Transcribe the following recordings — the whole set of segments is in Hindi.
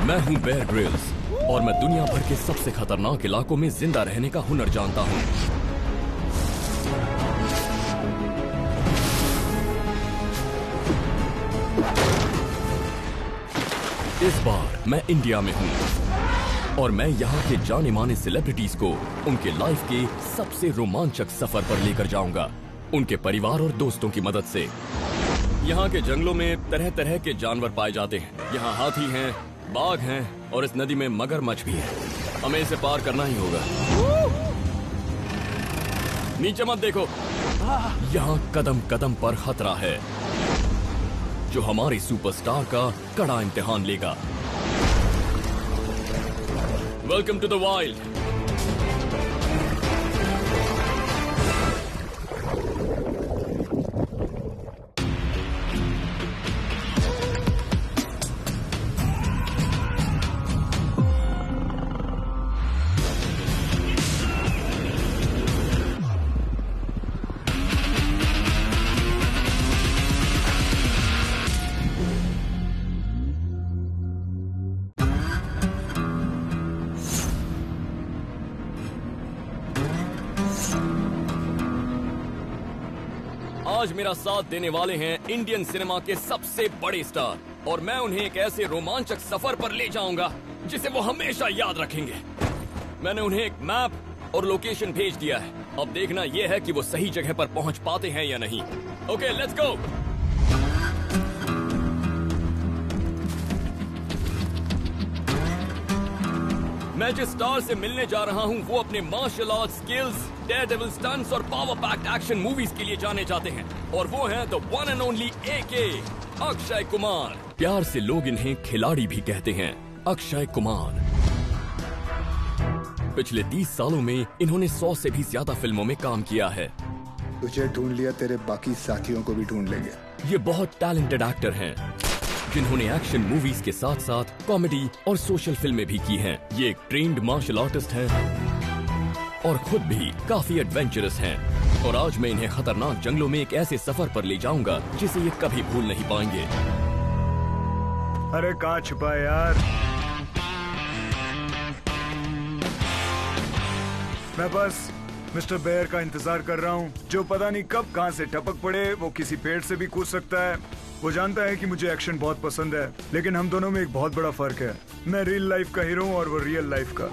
मैं हूं बेयर ग्रिल्स और मैं दुनिया भर के सबसे खतरनाक इलाकों में जिंदा रहने का हुनर जानता हूं। इस बार मैं इंडिया में हूं और मैं यहाँ के जाने माने सेलिब्रिटीज को उनके लाइफ के सबसे रोमांचक सफर पर लेकर जाऊंगा, उनके परिवार और दोस्तों की मदद से। यहाँ के जंगलों में तरह तरह के जानवर पाए जाते हैं। यहाँ हाथी हैं, बाघ हैं और इस नदी में मगरमच्छ भी है। हमें इसे पार करना ही होगा। नीचे मत देखो, यहाँ कदम कदम पर खतरा है जो हमारे सुपरस्टार का कड़ा इम्तिहान लेगा। Welcome to the wild. आज मेरा साथ देने वाले हैं इंडियन सिनेमा के सबसे बड़े स्टार और मैं उन्हें एक ऐसे रोमांचक सफर पर ले जाऊंगा जिसे वो हमेशा याद रखेंगे। मैंने उन्हें एक मैप और लोकेशन भेज दिया है। अब देखना यह है कि वो सही जगह पर पहुंच पाते हैं या नहीं। Okay, let's go. मैं जिस स्टार से मिलने जा रहा हूं वो अपने martial art skills, daredevil stunts और पावर पैक्ड एक्शन मूवीज के लिए जाने जाते हैं और वो हैं the one and only AK Akshay Kumar. प्यार से लोग इन्हें खिलाड़ी भी कहते हैं। अक्षय कुमार पिछले 30 सालों में इन्होंने 100 से भी ज्यादा फिल्मों में काम किया है। तुझे ढूंढ लिया, तेरे बाकी साथियों को भी ढूंढ लेंगे। ये बहुत टैलेंटेड एक्टर हैं जिन्होंने एक्शन मूवीज के साथ साथ कॉमेडी और सोशल फिल्में भी की हैं। ये एक ट्रेन्ड मार्शल आर्टिस्ट हैं और खुद भी काफी एडवेंचरस हैं। और आज मैं इन्हें खतरनाक जंगलों में एक ऐसे सफर पर ले जाऊंगा जिसे ये कभी भूल नहीं पाएंगे। अरे कहाँ छुपा है यार? मैं बस मिस्टर बेयर का इंतजार कर रहा हूँ, जो पता नहीं कब कहाँ से टपक पड़े। वो किसी पेड़ से भी कूद सकता है। वो जानता है कि मुझे एक्शन बहुत पसंद है, लेकिन हम दोनों में एक बहुत बड़ा फर्क है। मैं रियल लाइफ का हीरो हूँ और वो रियल लाइफ का।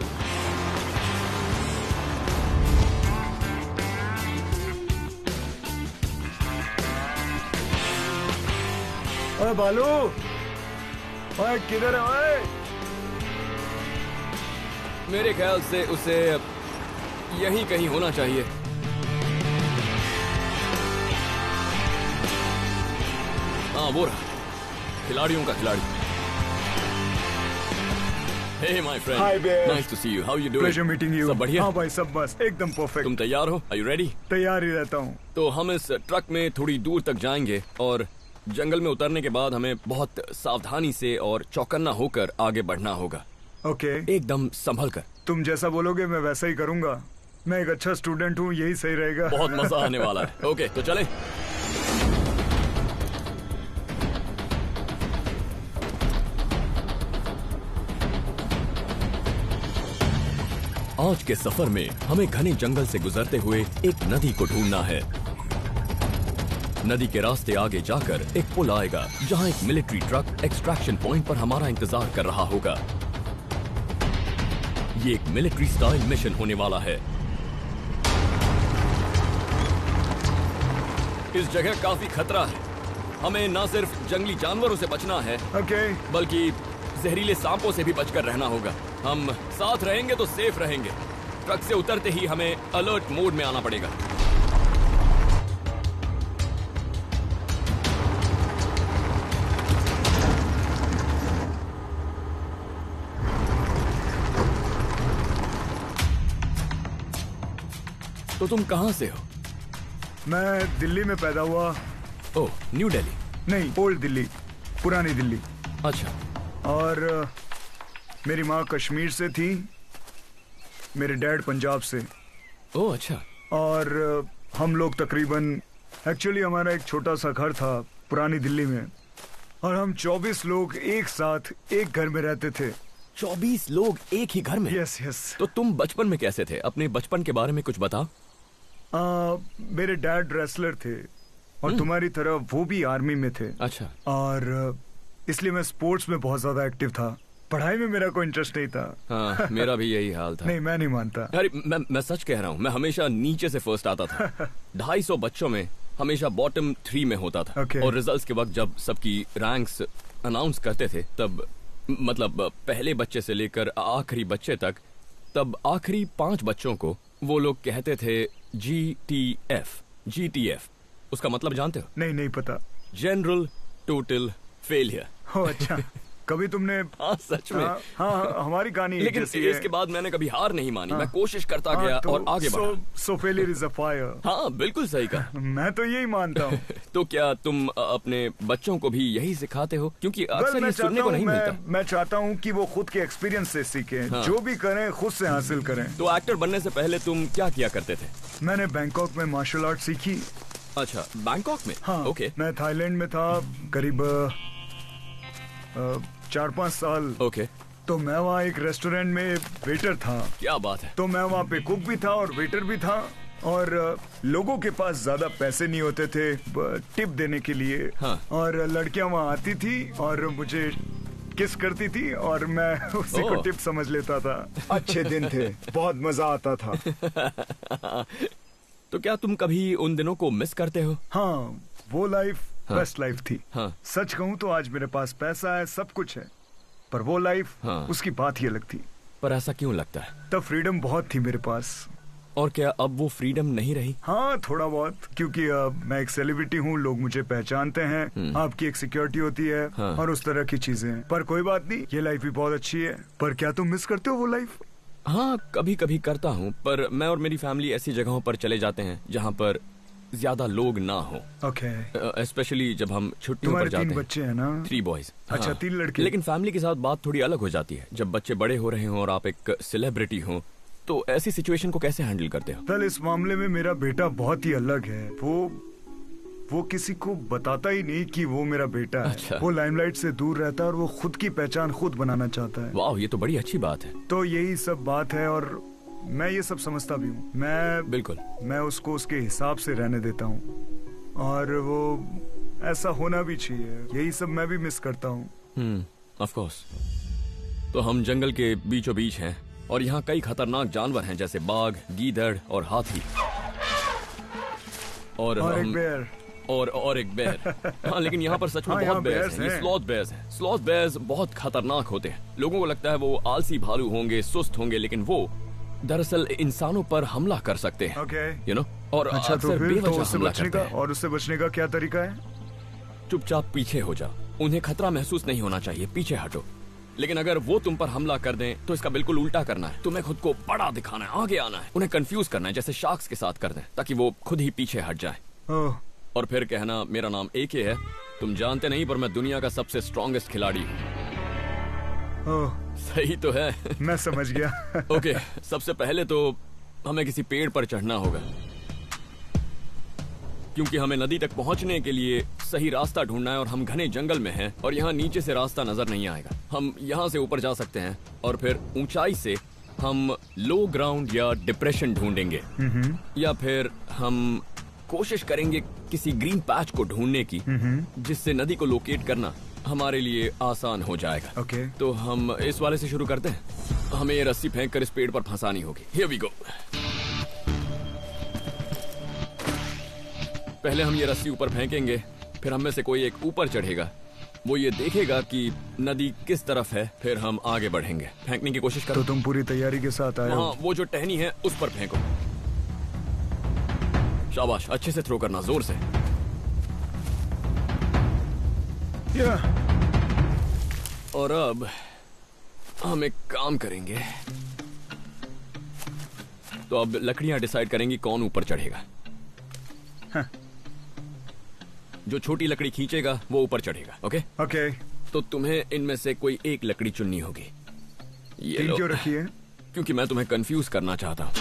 ओए बालू, ओए किधर है ओए? मेरे ख्याल से उसे यहीं कहीं होना चाहिए। हाँ, वो रहा, खिलाड़ियों का खिलाड़ी। Hey my friend, Hi Bear. nice to see you. How you doing? Pleasure meeting you. सब बढ़िया? हाँ भाई, सब मस्त, एकदम परफेक्ट। तुम तैयार हो? Are you ready? तैयार ही रहता हूँ। तो हम इस ट्रक में थोड़ी दूर तक जाएंगे और जंगल में उतरने के बाद हमें बहुत सावधानी से और चौकन्ना होकर आगे बढ़ना होगा। ओके। एकदम संभल कर। तुम जैसा बोलोगे मैं वैसा ही करूँगा। मैं एक अच्छा स्टूडेंट हूँ, यही सही रहेगा। बहुत मजा आने वाला है। ओके, तो चलें। आज के सफर में हमें घने जंगल से गुजरते हुए एक नदी को ढूंढना है। नदी के रास्ते आगे जाकर एक पुल आएगा जहां एक मिलिट्री ट्रक एक्सट्रैक्शन पॉइंट पर हमारा इंतजार कर रहा होगा। ये एक मिलिट्री स्टाइल मिशन होने वाला है। इस जगह काफी खतरा है। हमें न सिर्फ जंगली जानवरों से बचना है, बल्कि जहरीले सांपों से भी बचकर रहना होगा। हम साथ रहेंगे तो सेफ रहेंगे। ट्रक से उतरते ही हमें अलर्ट मोड में आना पड़ेगा। तो तुम कहां से हो? मैं दिल्ली में पैदा हुआ। ओह, न्यू दिल्ली? नहीं, ओल्ड दिल्ली, पुरानी दिल्ली। अच्छा। और मेरी माँ कश्मीर से थी, मेरे डैड पंजाब से। ओह अच्छा। और हम लोग तकरीबन, एक्चुअली हमारा एक छोटा सा घर था पुरानी दिल्ली में, और हम 24 लोग एक साथ एक घर में रहते थे। 24 लोग एक ही घर में? Yes yes. तो तुम बचपन में कैसे थे? अपने बचपन के बारे में कुछ बताओ। मेरे डैड रेसलर थे और तुम्हारी तरह वो भी आर्मी में थे। अच्छा। और इसलिए मैं स्पोर्ट्स में बहुत ज्यादा एक्टिव था। पढ़ाई में मेरा कोई इंटरेस्ट नहीं था। हाँ, मेरा भी यही हाल था। नहीं, मैं नहीं मानता। अरे मैं सच कह रहा हूँ, मैं हमेशा नीचे से फर्स्ट आता था। 250 बच्चों में हमेशा बॉटम 3 में होता था। Okay. और रिजल्ट्स के वक्त जब सबकी रैंक्स अनाउंस करते थे, तब मतलब पहले बच्चे से लेकर आखिरी बच्चे तक, तब आखिरी 5 बच्चों को वो लोग कहते थे GTF। GTF उसका मतलब जानते हो? नहीं पता। General total failure. हो अच्छा। कभी तुमने? हाँ सच में। हाँ, हमारी कहानी लेकिन जैसी इसके बाद मैंने कभी हार नहीं मानी। मैं कोशिश करता गया तो और आगे बढ़ा। So failure is a fire। हाँ बिल्कुल सही कहा। मैं तो यही मानता हूँ। तो क्या तुम अपने बच्चों को भी यही सिखाते हो? क्योंकि अक्सर ये सुनने को नहीं मिलता। मैं चाहता हूँ कि वो खुद के एक्सपीरियंस से सीखें। हाँ। जो भी करें खुद से हासिल करें। तो एक्टर बनने से पहले तुम क्या किया करते थे? मैंने बैंकॉक में मार्शल आर्ट सीखी। अच्छा, बैंकॉक में? हाँ। ओके। मैं थाईलैंड में था करीब 4-5 साल। ओके। तो मैं वहाँ एक रेस्टोरेंट में वेटर था। क्या बात है। तो मैं वहाँ पे कुक भी था और वेटर भी था। और लोगों के पास ज्यादा पैसे नहीं होते थे टिप देने के लिए। हाँ। और लड़कियां वहाँ आती थी और मुझे किस करती थी और मैं उसी को टिप समझ लेता था। अच्छे दिन थे, बहुत मजा आता था। तो क्या तुम कभी उन दिनों को मिस करते हो? हाँ, वो लाइफ बेस्ट लाइफ थी। हाँ। सच कहूँ तो आज मेरे पास पैसा है, सब कुछ है, पर वो लाइफ हाँ। उसकी बात ही अलग थी। पर ऐसा क्यों लगता है? तब फ्रीडम बहुत थी मेरे पास। और क्या अब वो फ्रीडम नहीं रही? हाँ, थोड़ा बहुत, क्योंकि मैं एक सेलिब्रिटी हूँ, लोग मुझे पहचानते हैं। आपकी एक सिक्योरिटी होती है। हाँ। और उस तरह की चीजें। पर कोई बात नहीं, ये लाइफ भी बहुत अच्छी है। पर क्या तुम मिस करते हो वो लाइफ? हाँ, कभी कभी करता हूँ, पर मैं और मेरी फैमिली ऐसी जगहों पर चले जाते हैं जहाँ पर ज्यादा लोग ना हो। ओके। स्पेशली जब हम छुट्टियों पर जाते हैं। 3 बच्चे हैं ना? 3 बॉयज। अच्छा, 3 लड़के। लेकिन फैमिली के साथ बात थोड़ी अलग हो जाती है। जब बच्चे बड़े हो रहे हों और आप एक सेलिब्रिटी हो, तो ऐसी सिचुएशन को कैसे हैंडल करते हो? कल इस मामले में मेरा बेटा बहुत ही अलग है। वो किसी को बताता ही नहीं कि वो मेरा बेटा है। अच्छा। वो लाइमलाइट से दूर रहता है और वो खुद की पहचान खुद बनाना चाहता है। वाह, ये तो बड़ी अच्छी बात है। तो यही सब बात है और मैं ये सब समझता भी हूँ। बिल्कुल। मैं उसको उसके हिसाब से रहने देता हूँ और वो ऐसा होना भी चाहिए। यही सब मैं भी मिस करता हूँ। Of course. तो हम जंगल के बीचों बीच हैं और यहाँ कई खतरनाक जानवर हैं, जैसे बाघ, गीदड़ और हाथी। और एक बेयर। और एक बेर। हाँ, लेकिन यहाँ पर सच में हाँ, बहुत यहाँ बेयर्स हैं। ये स्लॉथ बेयर्स हैं। स्लॉथ बेयर्स बहुत खतरनाक होते हैं। लोगों को लगता है वो आलसी भालू होंगे, सुस्त होंगे, लेकिन वो दरअसल इंसानों पर हमला कर सकते हैं। ओके। You know. और अच्छा, तो अक्सर फिर बेवजह उससे हमला बचने करते का हैं। और उससे बचने का क्या तरीका है? चुपचाप पीछे हो जाओ। उन्हें खतरा महसूस नहीं होना चाहिए, पीछे हटो। लेकिन अगर वो तुम पर हमला कर दें तो इसका बिल्कुल उल्टा करना है। तुम्हें खुद को बड़ा दिखाना है, आगे आना है, उन्हें कंफ्यूज करना है, जैसे शार्क्स के साथ कर दें, ताकि वो खुद ही पीछे हट जाए। ओह, और फिर कहना मेरा नाम एके है, तुम जानते नहीं पर मैं दुनिया का सबसे स्ट्रॉन्गेस्ट खिलाड़ी हूँ। ओह, सही तो है। मैं समझ गया। ओके, सबसे पहले तो हमें किसी पेड़ पर चढ़ना होगा, क्योंकि हमें नदी तक पहुंचने के लिए सही रास्ता ढूंढना है और हम घने जंगल में हैं और यहाँ नीचे से रास्ता नजर नहीं आएगा। हम यहाँ से ऊपर जा सकते हैं और फिर ऊंचाई से हम लो ग्राउंड या डिप्रेशन ढूंढेंगे, या फिर हम कोशिश करेंगे किसी ग्रीन पैच को ढूंढने की, जिससे नदी को लोकेट करना हमारे लिए आसान हो जाएगा। ओके। तो हम इस वाले से शुरू करते हैं। हमें ये रस्सी फेंक कर इस पेड़ पर फंसानी होगी। Here we go। पहले हम ये रस्सी ऊपर फेंकेंगे, फिर हम में से कोई एक ऊपर चढ़ेगा। वो ये देखेगा कि नदी किस तरफ है, फिर हम आगे बढ़ेंगे। फेंकने की कोशिश करो। तो तुम पूरी तैयारी के साथ आए हो? हाँ, वो जो टहनी है उस पर फेंको। शाबाश, अच्छे से थ्रो करना, जोर से। या। और अब हम एक काम करेंगे। तो अब लकड़ियां डिसाइड करेंगी कौन ऊपर चढ़ेगा। हाँ। जो छोटी लकड़ी खींचेगा वो ऊपर चढ़ेगा। ओके। ओके। तो तुम्हें इनमें से कोई एक लकड़ी चुननी होगी। ये 3 लो। क्यों रखी है? क्योंकि मैं तुम्हें कंफ्यूज करना चाहता हूं।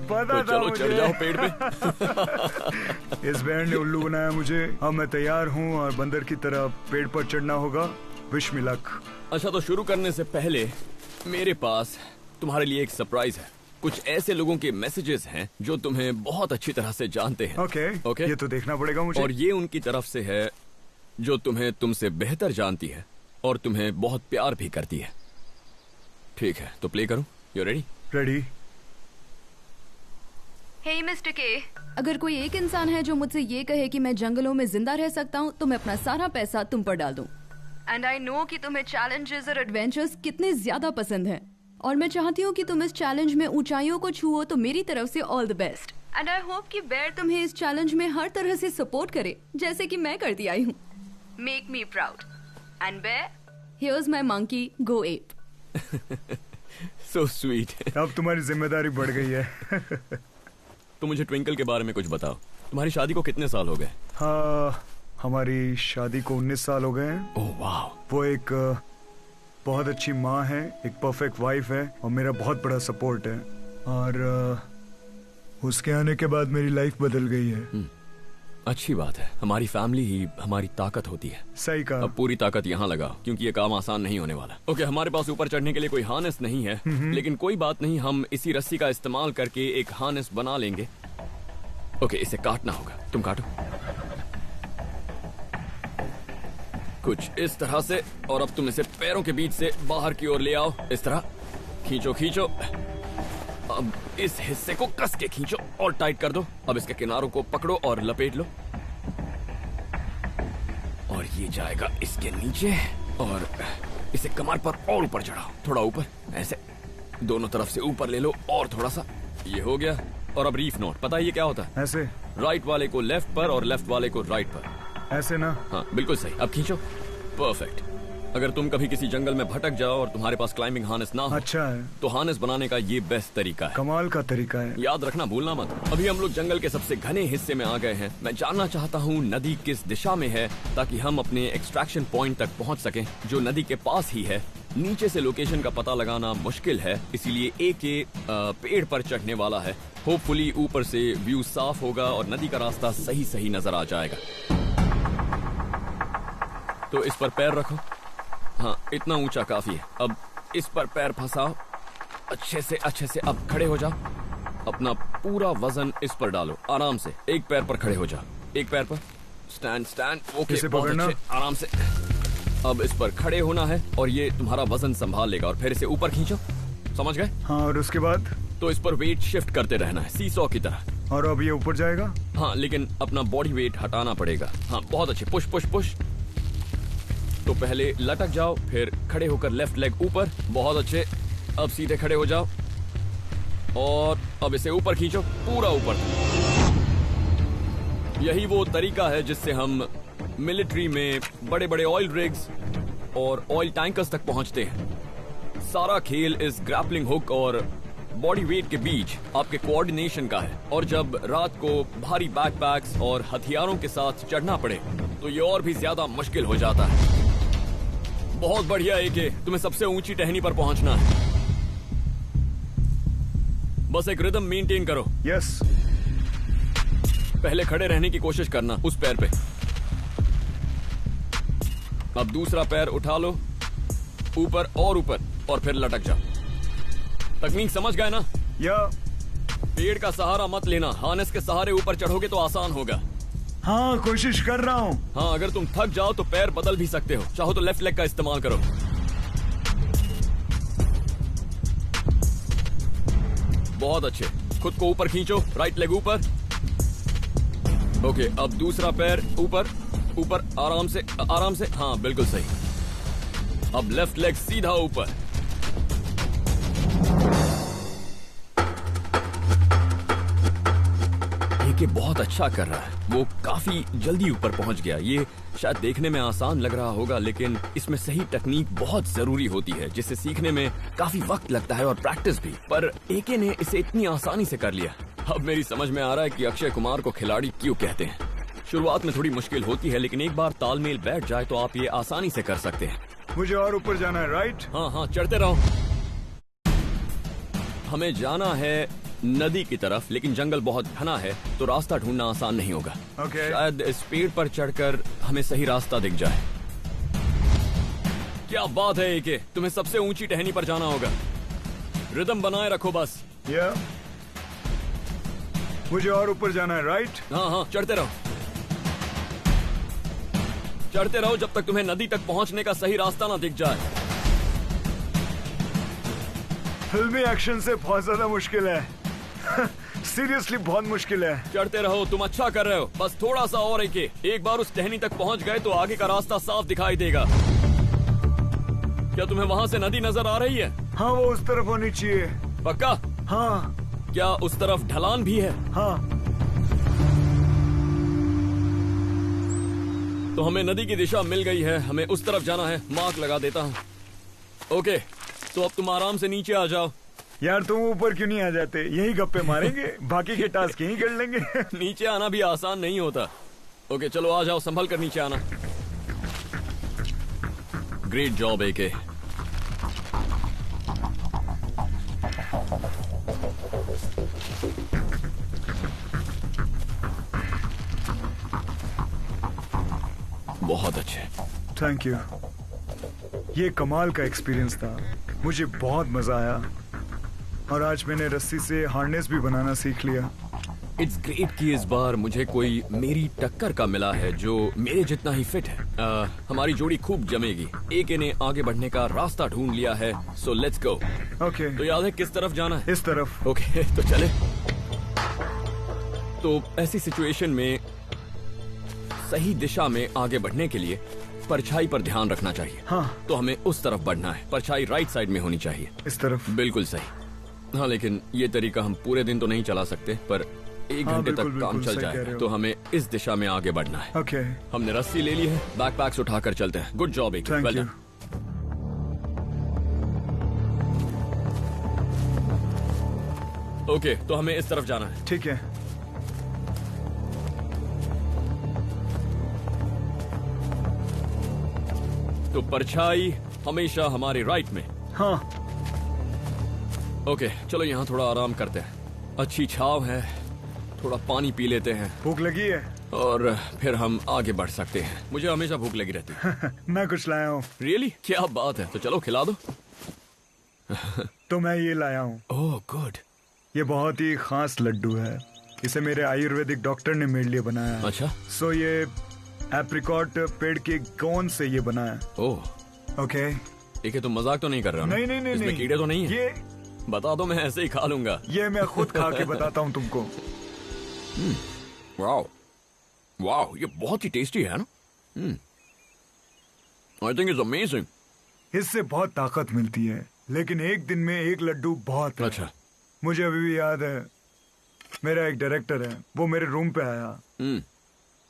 पता तो था चलो मुझे। चढ़ जाओ पेड़ पे। इस बैंड ने उल्लू बनाया मुझे। अब मैं तैयार हूँ और बंदर की तरह पेड़ पर चढ़ना होगा। Wish me luck. अच्छा, तो शुरू करने से पहले मेरे पास तुम्हारे लिए एक सरप्राइज है। कुछ ऐसे लोगों के मैसेजेस हैं जो तुम्हें बहुत अच्छी तरह से जानते हैं। ओके, ये तो देखना पड़ेगा मुझे। और ये उनकी तरफ से है जो तुम्हें तुमसे बेहतर जानती है और तुम्हें बहुत प्यार भी करती है। ठीक है, तो प्ले करूं? You ready? Ready. Hey mister K, अगर कोई एक इंसान है जो मुझसे ये कहे कि मैं जंगलों में जिंदा रह सकता हूँ तो मैं अपना सारा पैसा तुम पर डाल दूं। एंड आई नो कि तुम्हें चैलेंजेस और एडवेंचर्स कितने ज्यादा पसंद हैं और मैं चाहती हूँ कि तुम इस चैलेंज में ऊंचाइयों को छुओ, तो मेरी तरफ से all the best. And I hope कि बेयर तुम्हें इस चैलेंज में हर तरह से सपोर्ट करे जैसे कि मैं करती आई हूँ। Make me proud. And Bear, here's my monkey, go ape. So sweet. अब तुम्हारी जिम्मेदारी बढ़ गई है। तो मुझे ट्विंकल के बारे में कुछ बताओ। तुम्हारी शादी को कितने साल हो गए? हाँ, हमारी शादी को 19 साल हो गए हैं। ओह वाह। वो एक बहुत अच्छी माँ है, एक परफेक्ट वाइफ है और मेरा बहुत बड़ा सपोर्ट है। और उसके आने के बाद मेरी लाइफ बदल गई है। अच्छी बात है। हमारी फैमिली ही हमारी ताकत होती है। सही कहा। अब पूरी ताकत यहाँ लगाओ क्योंकि ये काम आसान नहीं होने वाला। ओके, हमारे पास ऊपर चढ़ने के लिए कोई हार्नेस नहीं है, लेकिन कोई बात नहीं, हम इसी रस्सी का इस्तेमाल करके एक हार्नेस बना लेंगे। ओके, इसे काटना होगा। तुम काटो कुछ इस तरह से, और अब तुम इसे पैरों के बीच से बाहर की ओर ले आओ। इस तरह खींचो खींचो। अब इस हिस्से को कस के खींचो और टाइट कर दो। अब इसके किनारों को पकड़ो और लपेट लो और ये जाएगा इसके नीचे और इसे कमर पर और ऊपर चढ़ाओ। थोड़ा ऊपर, ऐसे दोनों तरफ से ऊपर ले लो और थोड़ा सा। ये हो गया। और अब रीफ नोट, पता है ये क्या होता है? ऐसे? राइट वाले को लेफ्ट पर और लेफ्ट वाले को राइट पर। ऐसे ना? हाँ बिल्कुल सही। अब खींचो। परफेक्ट। अगर तुम कभी किसी जंगल में भटक जाओ और तुम्हारे पास क्लाइंबिंग हार्नेस ना हो, अच्छा है, तो हार्नेस बनाने का ये बेस्ट तरीका है। कमाल का तरीका है। याद रखना, भूलना मत। अभी हम लोग जंगल के सबसे घने हिस्से में आ गए हैं। मैं जानना चाहता हूँ नदी किस दिशा में है ताकि हम अपने एक्सट्रैक्शन पॉइंट तक पहुँच सकें जो नदी के पास ही है। नीचे से लोकेशन का पता लगाना मुश्किल है, इसीलिए एक पेड़ पर चढ़ने वाला है। होपफुली ऊपर से व्यू साफ होगा और नदी का रास्ता सही सही नजर आ जाएगा। तो इस पर पैर रखो। हाँ, इतना ऊंचा काफी है। अब इस पर पैर फंसाओ अच्छे से अच्छे से। अब खड़े हो जाओ। अपना पूरा वजन इस पर डालो आराम से। एक पैर पर खड़े हो जाओ। एक पैर पर स्टैंड स्टैंड। ओके, इसे बहुत पकड़ना। अच्छे, आराम से। अब इस पर खड़े होना है और ये तुम्हारा वजन संभाल लेगा और फिर इसे ऊपर खींचो। समझ गए? हाँ, और उसके बाद? तो इस पर वेट शिफ्ट करते रहना है, सीसॉ की तरह। और अब ये ऊपर जाएगा? हाँ, लेकिन अपना बॉडी वेट हटाना पड़ेगा। हाँ, बहुत अच्छे। Push push push. तो पहले लटक जाओ, फिर खड़े होकर लेफ्ट लेग ऊपर। बहुत अच्छे। अब सीधे खड़े हो जाओ और अब इसे ऊपर खींचो, पूरा ऊपर। यही वो तरीका है जिससे हम मिलिट्री में बड़े बड़े ऑयल रिग्स और ऑयल टैंकर्स तक पहुंचते हैं। सारा खेल इस ग्रैपलिंग हुक और बॉडी वेट के बीच आपके कोऑर्डिनेशन का है। और जब रात को भारी बैकपैक्स और हथियारों के साथ चढ़ना पड़े तो ये और भी ज्यादा मुश्किल हो जाता है। बहुत बढ़िया एके, तुम्हें सबसे ऊंची टहनी पर पहुंचना है। बस एक रिदम मेंटेन करो। यस। पहले खड़े रहने की कोशिश करना उस पैर पे। अब दूसरा पैर उठा लो ऊपर और फिर लटक जाओ। तकनीक समझ गए ना? या पेड़ का सहारा मत लेना। हार्नेस के सहारे ऊपर चढ़ोगे तो आसान होगा। हाँ, कोशिश कर रहा हूँ। हाँ, अगर तुम थक जाओ तो पैर बदल भी सकते हो। चाहो तो लेफ्ट लेग का इस्तेमाल करो। बहुत अच्छे। खुद को ऊपर खींचो, राइट लेग ऊपर। ओके, अब दूसरा पैर ऊपर आराम से। हाँ, बिल्कुल सही। अब लेफ्ट लेग सीधा ऊपर। ये बहुत अच्छा कर रहा है। वो काफी जल्दी ऊपर पहुंच गया। ये शायद देखने में आसान लग रहा होगा, लेकिन इसमें सही टेक्निक बहुत जरूरी होती है जिसे सीखने में काफी वक्त लगता है और प्रैक्टिस भी। पर एके ने इसे इतनी आसानी से कर लिया। अब मेरी समझ में आ रहा है कि अक्षय कुमार को खिलाड़ी क्यों कहते हैं। शुरुआत में थोड़ी मुश्किल होती है, लेकिन एक बार तालमेल बैठ जाए तो आप ये आसानी से कर सकते हैं। मुझे और ऊपर जाना है, राइट? हाँ, चढ़ते रहो। हमें जाना है नदी की तरफ, लेकिन जंगल बहुत घना है तो रास्ता ढूंढना आसान नहीं होगा। शायद इस पेड़ पर चढ़कर हमें सही रास्ता दिख जाए। क्या बात है एके, तुम्हें सबसे ऊंची टहनी पर जाना होगा। रिदम बनाए रखो बस। मुझे और ऊपर जाना है, राइट? हाँ, चढ़ते रहो जब तक तुम्हें नदी तक पहुंचने का सही रास्ता ना दिख जाए। फिल्मी एक्शन से बहुत ज्यादा मुश्किल है। सीरियसली बहुत मुश्किल है। चढ़ते रहो, तुम अच्छा कर रहे हो। बस थोड़ा सा और एक बार उस टहनी तक पहुंच गए तो आगे का रास्ता साफ दिखाई देगा। क्या तुम्हें वहाँ से नदी नजर आ रही है? हाँ, वो उस तरफ होनी चाहिए। पक्का? हाँ। क्या उस तरफ ढलान भी है? हाँ। तो हमें नदी की दिशा मिल गई है, हमें उस तरफ जाना है। मार्क लगा देता हूँ। ओके, तो अब तुम आराम से नीचे आ जाओ। यार तुम ऊपर क्यों नहीं आ जाते? यही गप्पे मारेंगे, बाकी के टास्क यही कर लेंगे। नीचे आना भी आसान नहीं होता। ओके चलो आ जाओ, संभल कर नीचे आना। ग्रेट जॉब एके। बहुत अच्छे। Thank you. ये कमाल का एक्सपीरियंस था, मुझे बहुत मजा आया। और आज मैंने रस्सी से हार्नेस भी बनाना सीख लिया। इट्स ग्रेट कि इस बार मुझे कोई मेरी टक्कर का मिला है जो मेरे जितना ही फिट है। हमारी जोड़ी खूब जमेगी। एके ने आगे बढ़ने का रास्ता ढूंढ लिया है, सो लेट्स गो। ओके। तो याद है किस तरफ जाना है? इस तरफ। ओके तो चले। तो ऐसी सिचुएशन में सही दिशा में आगे बढ़ने के लिए परछाई पर ध्यान रखना चाहिए। हाँ। तो हमें उस तरफ बढ़ना है। परछाई राइट साइड में होनी चाहिए। इस तरफ। बिल्कुल सही। हाँ, लेकिन ये तरीका हम पूरे दिन तो नहीं चला सकते, पर 1 घंटे तक काम चल जाए। तो हमें इस दिशा में आगे बढ़ना है। ओके। हमने रस्सी ले ली है, बैकपैक्स उठाकर चलते हैं। Good job AK. Thank you. Okay, तो हमें इस तरफ जाना है। ठीक है। तो परछाई हमेशा हमारे राइट में। हाँ। ओके चलो यहाँ थोड़ा आराम करते हैं। अच्छी छाव है, थोड़ा पानी पी लेते हैं। भूख लगी है? और फिर हम आगे बढ़ सकते हैं। मुझे हमेशा भूख लगी रहती है। मैं कुछ लाया हूँ। रियली? क्या बात है, तो चलो खिला दो। तो मैं ये लाया हूँ। Oh good. ये बहुत ही खास लड्डू है। इसे मेरे आयुर्वेदिक डॉक्टर ने मेरे लिए बनाया है। अच्छा। सो ये एप्रिकॉट पेड़ के गोंद से ये बना है। Oh okay. ठीक है, तुम मजाक तो नहीं कर रहा हो? नहीं, इसमें कीड़े तो नहीं है? ये बता दो, मैं ऐसे ही खा लूंगा। ये मैं खुद खा के बताता हूँ तुमको। वाओ वाओ, ये बहुत ही टेस्टी है ना। I think it's amazing. इससे बहुत ताकत मिलती है, लेकिन एक दिन में एक लड्डू बहुत है। अच्छा। मुझे अभी भी याद है, मेरा एक डायरेक्टर है, वो मेरे रूम पे आया।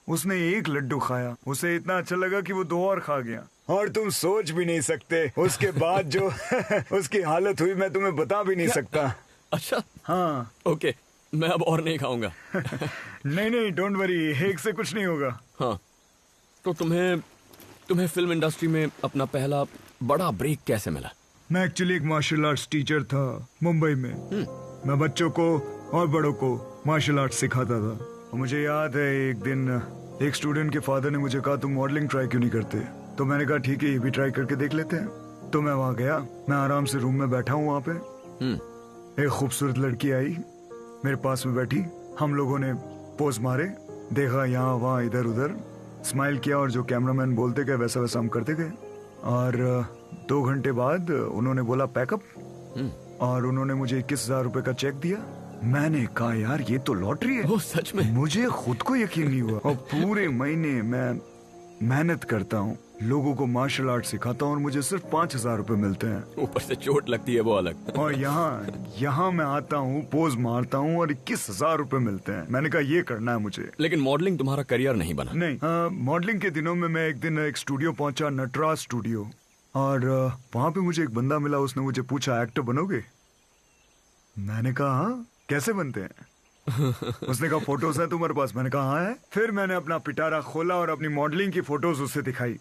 उसने एक लड्डू खाया, उसे इतना अच्छा लगा कि वो 2 और खा गया। और तुम सोच भी नहीं सकते उसके बाद जो उसकी हालत हुई, मैं तुम्हें बता भी नहीं सकता। अच्छा। हाँ। ओके, मैं अब और नहीं खाऊंगा। नहीं, डोंट वरी, एक से कुछ नहीं होगा। हाँ, तो तुम्हें फिल्म इंडस्ट्री में अपना पहला बड़ा ब्रेक कैसे मिला? मैं एक्चुअली एक मार्शल आर्ट्स टीचर था मुंबई में। मैं बच्चों को और बड़ों को मार्शल आर्ट्स सिखाता था। और मुझे याद है एक दिन एक स्टूडेंट के फादर ने मुझे कहा, तुम मॉडलिंग ट्राई क्यों नहीं करते? तो मैंने कहा ठीक है, ये भी ट्राई करके देख लेते हैं। तो मैं वहाँ गया, मैं आराम से रूम में बैठा हूँ। वहाँ पे एक खूबसूरत लड़की आई, मेरे पास में बैठी। हम लोगों ने पोज मारे, देखा यहाँ वहाँ इधर उधर, स्माइल किया, और जो कैमरामैन बोलते गए वैसा वैसा हम करते गए। और 2 घंटे बाद उन्होंने बोला पैकअप, और उन्होंने मुझे 21,000 रुपए का चेक दिया। मैंने कहा यार ये तो लॉटरी है। ओह सच में? मुझे खुद को यकीन नहीं हुआ। और पूरे महीने मैं मेहनत करता हूँ, लोगों को मार्शल आर्ट सिखाता हूँ, और मुझे सिर्फ 5,000 रुपए मिलते हैं। ऊपर से चोट लगती है वो अलग। और यहाँ मैं आता हूँ, पोज मारता हूँ, और 21,000 रुपए मिलते हैं। मैंने कहा ये करना है मुझे। लेकिन मॉडलिंग तुम्हारा करियर नहीं बना? नहीं। मॉडलिंग के दिनों में मैं एक दिन एक स्टूडियो पहुंचा, नटराज स्टूडियो, और वहां पे मुझे एक बंदा मिला। उसने मुझे पूछा एक्टर बनोगे? मैंने कहा हाँ, कैसे बनते हैं? उसने कहा फोटोज है तुम्हारे पास? मैंने कहा हाँ है। फिर मैंने अपना पिटारा खोला और अपनी मॉडलिंग की फोटोज उससे दिखाई।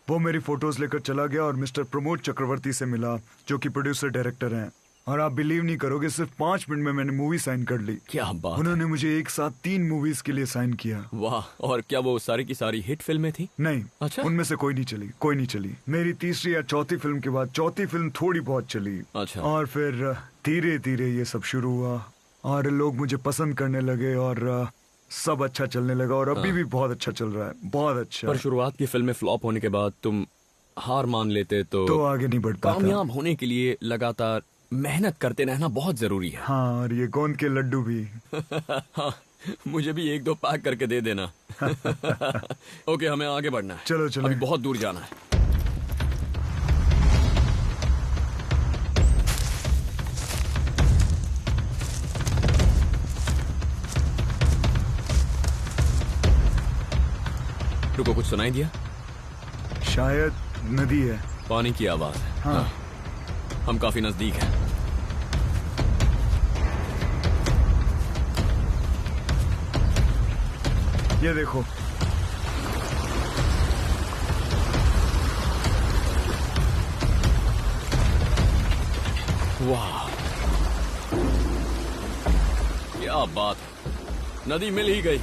वो मेरी फोटोज लेकर चला गया और मिस्टर प्रमोद चक्रवर्ती से मिला, जो कि प्रोड्यूसर डायरेक्टर हैं। और आप बिलीव नहीं करोगे, सिर्फ 5 मिनट में मैंने मूवी साइन कर ली। क्या बात। उन्होंने मुझे एक साथ 3 मूवीज के लिए साइन किया। वाह। और क्या वो सारी की सारी हिट फिल्में थी? नहीं। अच्छा। उनमें से कोई नहीं चली। मेरी तीसरी या चौथी फिल्म के बाद चौथी फिल्म थोड़ी बहुत चली। अच्छा। और फिर धीरे धीरे ये सब शुरू हुआ और लोग मुझे पसंद करने लगे और सब अच्छा चलने लगा और अभी भी बहुत अच्छा चल रहा है, बहुत अच्छा। पर शुरुआत की फिल्में फ्लॉप होने के बाद तुम हार मान लेते तो आगे नहीं बढ़ पाता। कामयाब होने के लिए लगातार मेहनत करते रहना बहुत जरूरी है। हाँ, और ये गोंद के लड्डू भी। हाँ, मुझे भी 1-2 पैक करके दे देना। ओके, हमें आगे बढ़ना है। चलो चलो, अभी बहुत दूर जाना है। रुको, कुछ सुनाई दिया? शायद नदी है। पानी की आवाज है। हाँ। हम काफी नजदीक हैं। ये देखो। वाह, क्या बात है, नदी मिल ही गई।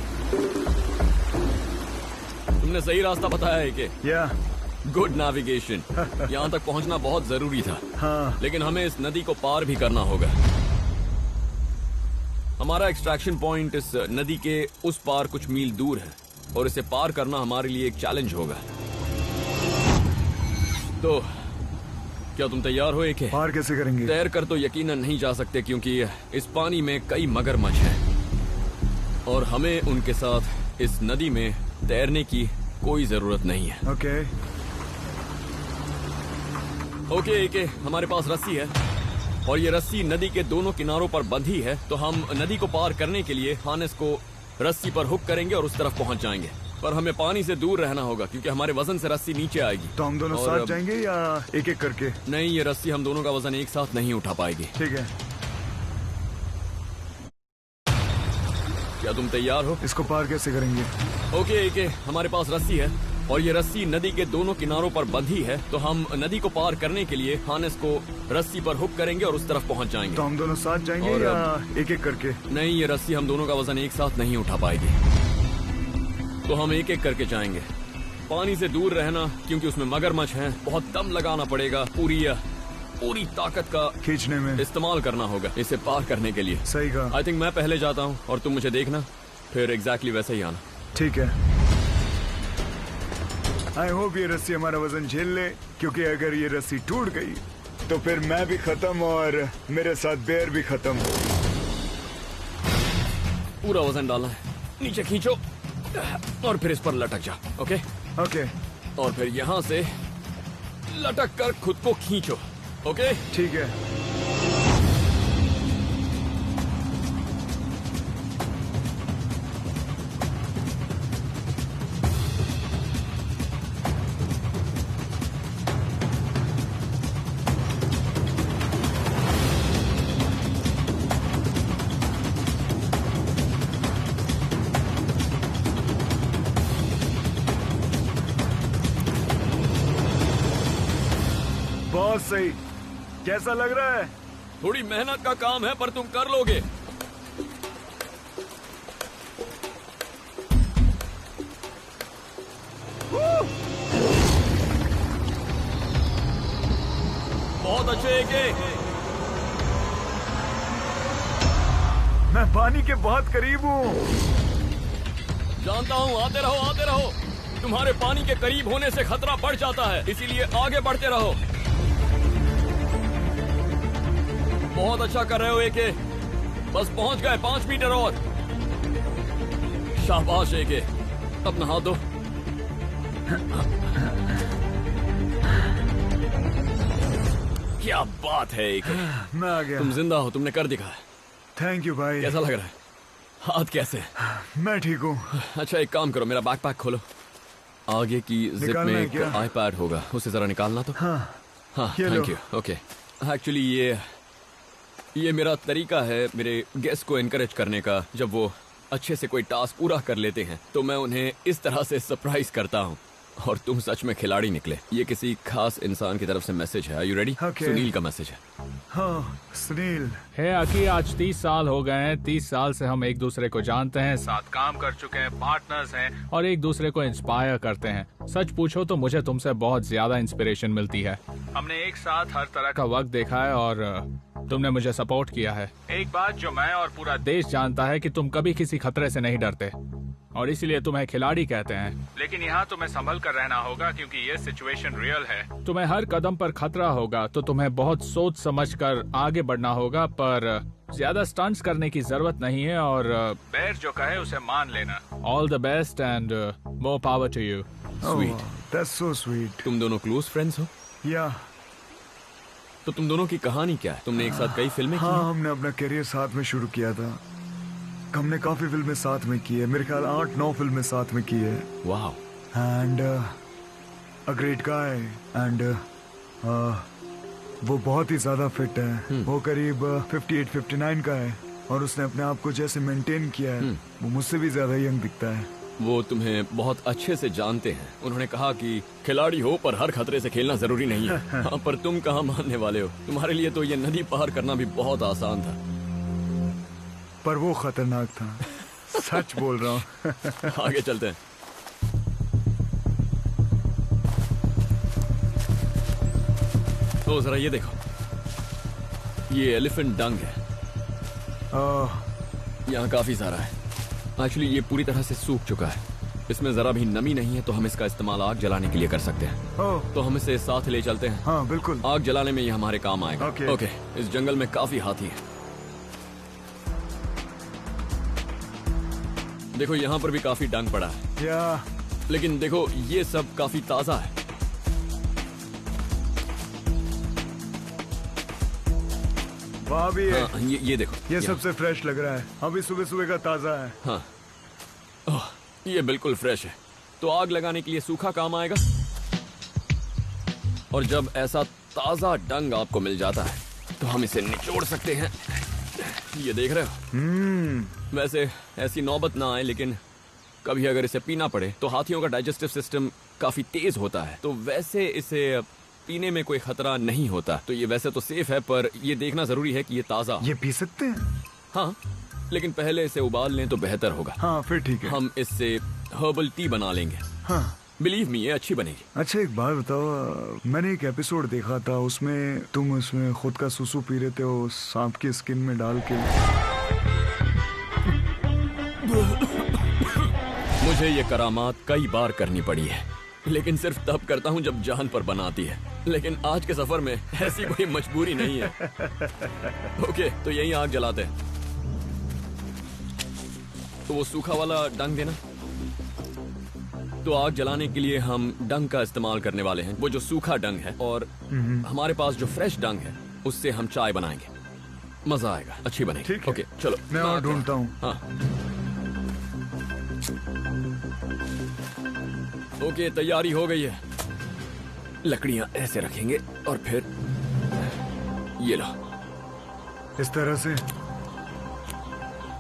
तुमने सही रास्ता बताया है कि या गुड नेविगेशन। यहाँ तक पहुँचना बहुत जरूरी था। हाँ। लेकिन हमें इस नदी को पार भी करना होगा। हमारा एक्सट्रैक्शन पॉइंट इस नदी के उस पार कुछ मील दूर है और इसे पार करना हमारे लिए एक चैलेंज होगा। तो क्या तुम तैयार हो? एक पार कैसे करेंगे? तैर कर तो यकीनन नहीं जा सकते क्योंकि इस पानी में कई मगरमच्छ हैं और हमें उनके साथ इस नदी में तैरने की कोई जरूरत नहीं है। ओके, एके, हमारे पास रस्सी है और ये रस्सी नदी के दोनों किनारों पर बंधी है। तो हम नदी को पार करने के लिए हार्नेस को रस्सी पर हुक करेंगे और उस तरफ पहुंच जाएंगे। पर हमें पानी से दूर रहना होगा क्योंकि हमारे वजन से रस्सी नीचे आएगी। तो हम दोनों साथ जाएंगे या एक एक करके? नहीं, ये रस्सी हम दोनों का वजन एक साथ नहीं उठा पाएगी। ठीक है। क्या तुम तैयार हो? इसको पार कैसे करेंगे? ओके, एके, हमारे पास रस्सी है और ये रस्सी नदी के दोनों किनारों पर बंधी है। तो हम नदी को पार करने के लिए हार्नेस को रस्सी पर हुक करेंगे और उस तरफ पहुंच जाएंगे। तो हम दोनों साथ जाएंगे और या एक एक करके? नहीं, ये रस्सी हम दोनों का वजन एक साथ नहीं उठा पाएगी। तो हम एक एक करके जाएंगे। पानी से दूर रहना क्योंकि उसमें मगरमच्छ हैं। बहुत दम लगाना पड़ेगा, पूरी ताकत का खींचने में इस्तेमाल करना होगा इसे पार करने के लिए। सही कहा। आई थिंक मैं पहले जाता हूँ और तुम मुझे देखना, फिर एग्जैक्टली वैसे ही आना। ठीक है। आई होप ये रस्सी हमारा वजन झेल ले, क्योंकि अगर ये रस्सी टूट गई तो फिर मैं भी खत्म और मेरे साथ बेर भी खत्म। पूरा वजन डालना है, नीचे खींचो और फिर इस पर लटक जा। Okay okay. और फिर यहाँ से लटक कर खुद को खींचो। ओके ठीक है। बहुत सही। कैसा लग रहा है? थोड़ी मेहनत का काम है पर तुम कर लोगे। बहुत अच्छे एके। मैं पानी के बहुत करीब हूँ। जानता हूँ, आते रहो आते रहो। तुम्हारे पानी के करीब होने से खतरा बढ़ जाता है, इसीलिए आगे बढ़ते रहो। बहुत अच्छा कर रहे हो एके। बस पहुंच गए, 5 मीटर और। शाबाश एके। अब नहा दो। क्या बात है एके। मैं आ गया। तुम जिंदा हो, तुमने कर दिखाया। थैंक यू भाई। कैसा लग रहा है? हाथ कैसे? मैं ठीक हूँ। अच्छा, एक काम करो, मेरा बैकपैक खोलो। आगे की जिप निकालना में है एक क्या? आईपैड होगा, उसे जरा निकालना तो। हाँ ये thank low. You. Okay, actually ये मेरा तरीका है मेरे गेस्ट को एनकरेज करने का। जब वो अच्छे से कोई टास्क पूरा कर लेते हैं तो मैं उन्हें इस तरह से सरप्राइज करता हूँ। और तुम सच में खिलाड़ी निकले। ये किसी खास इंसान की तरफ से मैसेज है। Are you ready? Okay. Sunil का मैसेज है। हाँ सुनील। है अकी, आज 30 साल हो गए हैं। 30 साल से हम एक दूसरे को जानते हैं, साथ काम कर चुके हैं, पार्टनर्स हैं और एक दूसरे को इंस्पायर करते हैं। सच पूछो तो मुझे तुमसे बहुत ज्यादा इंस्पिरेशन मिलती है। हमने एक साथ हर तरह का वक्त देखा है और तुमने मुझे सपोर्ट किया है। एक बात जो मैं और पूरा देश जानता है कि तुम कभी किसी खतरे से नहीं डरते और इसीलिए तुम्हें खिलाड़ी कहते हैं। लेकिन यहाँ तुम्हें संभल कर रहना होगा क्योंकि ये सिचुएशन रियल है। तुम्हें हर कदम पर खतरा होगा तो तुम्हें बहुत सोच समझ कर आगे बढ़ना होगा, पर ज्यादा स्टंट्स करने की जरूरत नहीं है और बेर जो कहे उसे मान लेना। All the best and more power to you. Sweet, that's so sweet. तुम दोनों क्लोज फ्रेंड्स हो? या तो तुम दोनों की कहानी क्या है? तुमने एक साथ कई फिल्में की हाँ, हैं? हमने अपना करियर साथ में शुरू किया था। हमने काफी फिल्में साथ में की है, मेरे ख्याल 8-9 फिल्में साथ में की है। वाह। And a great guy and वो बहुत ही ज्यादा फिट है। वो करीब 58-59 का है और उसने अपने आप को जैसे मेंटेन किया है वो मुझसे भी ज्यादा यंग दिखता है। वो तुम्हें बहुत अच्छे से जानते हैं। उन्होंने कहा कि खिलाड़ी हो पर हर खतरे से खेलना जरूरी नहीं है। हाँ, पर तुम कहाँ मानने वाले हो? तुम्हारे लिए तो ये नदी पार करना भी बहुत आसान था। पर वो खतरनाक था। सच बोल रहा हूँ। आगे चलते हैं। तो जरा ये देखो, ये एलिफेंट डंग है। यहाँ काफी सारा है। एक्चुअली ये पूरी तरह से सूख चुका है। इसमें जरा भी नमी नहीं है तो हम इसका इस्तेमाल आग जलाने के लिए कर सकते हैं। तो हम इसे साथ ले चलते हैं। हाँ बिल्कुल, आग जलाने में ये हमारे काम आएगा। ओके। इस जंगल में काफी हाथी है। देखो यहाँ पर भी काफी डंग पड़ा है। लेकिन देखो ये सब काफी ताजा है। वहाँ भी है। हाँ, ये देखो, ये सबसे फ्रेश लग रहा है। अभी सुबह सुबह का ताजा है। हाँ, ओह, ये बिल्कुल फ्रेश है। तो आग लगाने के लिए सूखा काम आएगा। और जब ऐसा ताजा डंग आपको मिल जाता है तो हम इसे निचोड़ सकते हैं। ये देख रहे हो? वैसे ऐसी नौबत ना आए, लेकिन कभी अगर इसे पीना पड़े तो हाथियों का डाइजेस्टिव सिस्टम काफी तेज होता है, तो वैसे इसे पीने में कोई खतरा नहीं होता। तो ये वैसे तो सेफ है, पर ये देखना जरूरी है कि ये ताजा। ये पी सकते हैं? हाँ, लेकिन पहले इसे उबाल लें तो बेहतर होगा। हाँ फिर ठीक है। हम इससे हर्बल टी बना लेंगे। हाँ बिलीव मी, ये अच्छी बनेगी। अच्छा एक बात बताओ, मैंने एक एपिसोड देखा था, उसमें तुम उसमें खुद का सुसु पी रहे थे वो सांप की स्किन में डाल के। मुझे ये करामात कई बार करनी पड़ी है, लेकिन सिर्फ तब करता हूँ जब जान पर बनाती है। लेकिन आज के सफर में ऐसी कोई मजबूरी नहीं है। ओके, तो यही आग जलाते हैं। तो वो सूखा वाला डंग देना। तो आग जलाने के लिए हम डंग का इस्तेमाल करने वाले हैं, वो जो सूखा डंग है। और हमारे पास जो फ्रेश डंग है उससे हम चाय बनाएंगे। मजा आएगा, अच्छी बनेगी। ठीक है। ओके चलो, मैं और ढूंढता हूँ। हाँ ओके, तैयारी हो गई है। लकड़ियां ऐसे रखेंगे और फिर ये लो। इस तरह से?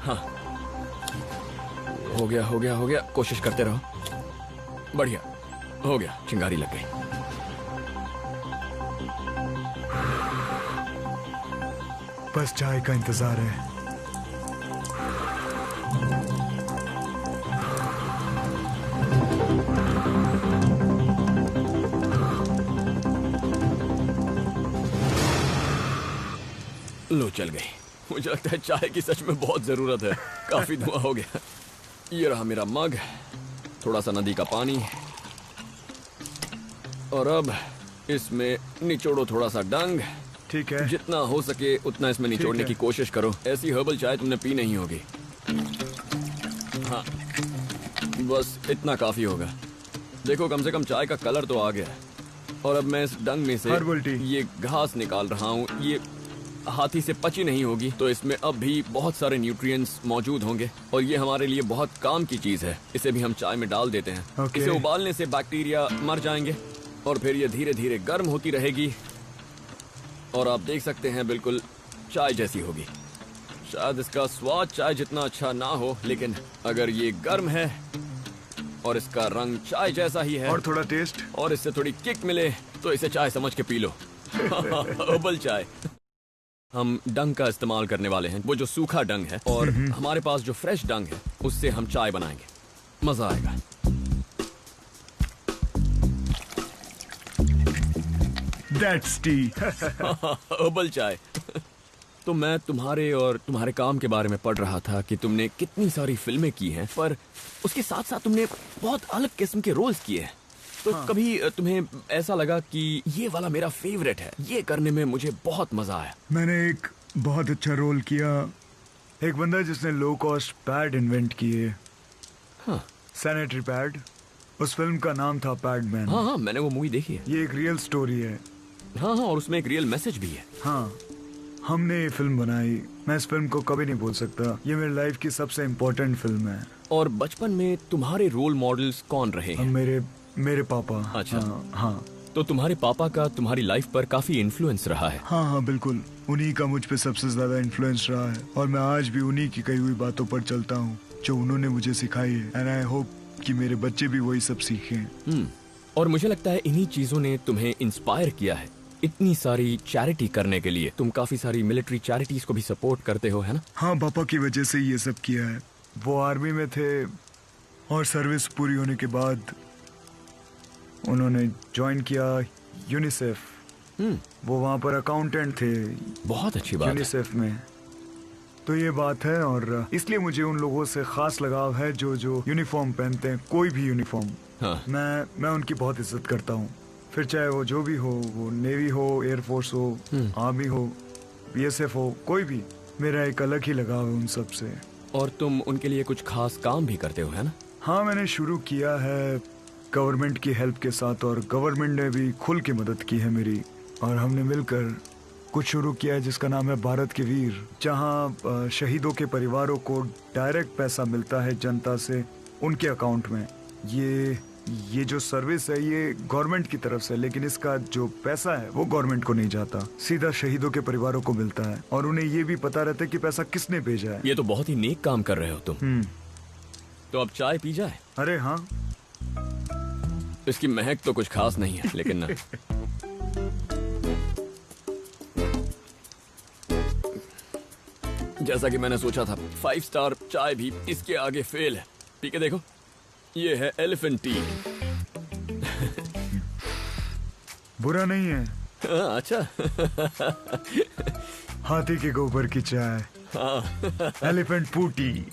हाँ, हो गया हो गया हो गया। कोशिश करते रहो। बढ़िया, हो गया। चिंगारी लग गई। बस चाय का इंतजार है। लो, चल गई। मुझे लगता है चाय की सच में बहुत जरूरत है। काफी धुआं हो गया। ये रहा मेरा मग, थोड़ा सा नदी का पानी, और अब इसमें निचोड़ो थोड़ा सा डंग। ठीक है। जितना हो सके उतना इसमें निचोड़ने की कोशिश करो। ऐसी हर्बल चाय तुमने पी नहीं होगी। हाँ, बस इतना काफी होगा। देखो, कम से कम चाय का कलर तो आ गया है। और अब मैं इस डंग में से हर्बल टी, ये घास निकाल रहा हूँ। ये हाथी से पची नहीं होगी, तो इसमें अब भी बहुत सारे न्यूट्रिएंट्स मौजूद होंगे और ये हमारे लिए बहुत काम की चीज है। इसे भी हम चाय में डाल देते हैं। इसे उबालने से बैक्टीरिया मर जाएंगे और फिर ये धीरे धीरे गर्म होती रहेगी और आप देख सकते हैं बिल्कुल चाय जैसी होगी। शायद इसका स्वाद चाय जितना अच्छा ना हो, लेकिन अगर ये गर्म है और इसका रंग चाय जैसा ही है और थोड़ा टेस्ट और इससे थोड़ी किक मिले, तो इसे चाय समझ के पी लो। हर्बल चाय। हम डंग का इस्तेमाल करने वाले हैं, वो जो सूखा डंग है, और हमारे पास जो फ्रेश डंग है उससे हम चाय बनाएंगे। मजा आएगा। That's tea. हर्बल चाय। तो मैं तुम्हारे और तुम्हारे काम के बारे में पढ़ रहा था कि तुमने कितनी सारी फिल्में की हैं, पर उसके साथ साथ तुमने बहुत अलग किस्म के रोल्स किए हैं। तो कभी तुम्हें ऐसा लगा कि ये वाला मेरा फेवरेट है, ये करने में मुझे बहुत मजा आया? मैंने एक बहुत अच्छा रोल किया, एक बंदा जिसने लो कॉस्ट पैड इन्वेंट किए। हाँ। Sanitary pad. उस फिल्म का नाम था पैडमैन। हाँ हाँ, मैंने वो मूवी देखी है। ये एक रियल स्टोरी है। हाँ हाँ, और उसमें एक रियल मैसेज भी है। हाँ, हमने ये फिल्म बनाई। मैं इस फिल्म को कभी नहीं भूल सकता। ये मेरी लाइफ की सबसे इम्पोर्टेंट फिल्म है। और बचपन में तुम्हारे रोल मॉडल्स कौन रहे हैं? मेरे पापा। अच्छा। हाँ। तो तुम्हारे पापा का तुम्हारी लाइफ पर काफी इन्फ्लुएंस रहा है। हाँ हाँ बिल्कुल, उन्हीं का मुझ पे सबसे ज्यादा इन्फ्लुएंस रहा है, और मैं आज भी उन्हीं की कही हुई बातों पर चलता हूँ जो उन्होंने मुझे सिखाई है। एंड आई होप कि मेरे बच्चे भी वही सब सीखें। और मुझे लगता है इन्हीं चीजों ने तुम्हें इंस्पायर किया है इतनी सारी चैरिटी करने के लिए। तुम काफी सारी मिलिट्री चैरिटीज को भी सपोर्ट करते हो, है ना? हाँ, पापा की वजह से ये सब किया है। वो आर्मी में थे और सर्विस पूरी होने के बाद उन्होंने ज्वाइन किया यूनिसेफ। वो वहाँ पर अकाउंटेंट थे। बहुत अच्छी बात यूनिसेफ में। तो ये बात है, और इसलिए मुझे उन लोगों से खास लगाव है जो यूनिफॉर्म पहनते हैं, कोई भी यूनिफॉर्म। हाँ। मैं उनकी बहुत इज्जत करता हूँ, फिर चाहे वो जो भी हो, वो नेवी हो, एयरफोर्स हो, आर्मी हो, बीएसएफ हो, कोई भी। मेरा एक अलग ही लगाव है उन सब से। और तुम उनके लिए कुछ खास काम भी करते हो, है ना? हाँ, मैंने शुरू किया है गवर्नमेंट की हेल्प के साथ, और गवर्नमेंट ने भी खुल के मदद की है मेरी। और हमने मिलकर कुछ शुरू किया है जिसका नाम है भारत के वीर, जहाँ शहीदों के परिवारों को डायरेक्ट पैसा मिलता है जनता से उनके अकाउंट में। ये जो सर्विस है ये गवर्नमेंट की तरफ से, लेकिन इसका जो पैसा है वो गवर्नमेंट को नहीं जाता, सीधा शहीदों के परिवारों को मिलता है, और उन्हें ये भी पता रहता है कि पैसा किसने भेजा है। ये तो बहुत ही नेक काम कर रहे हो तुम। तो अब चाय पी जाए? अरे हाँ। इसकी महक तो कुछ खास नहीं है, लेकिन ना जैसा कि मैंने सोचा था, 5 स्टार चाय भी इसके आगे फेल है। पी के देखो, ये है एलिफेंट टी। बुरा नहीं है। अच्छा। हाथी के गोबर की चाय। हाँ। एलिफेंट पूटी।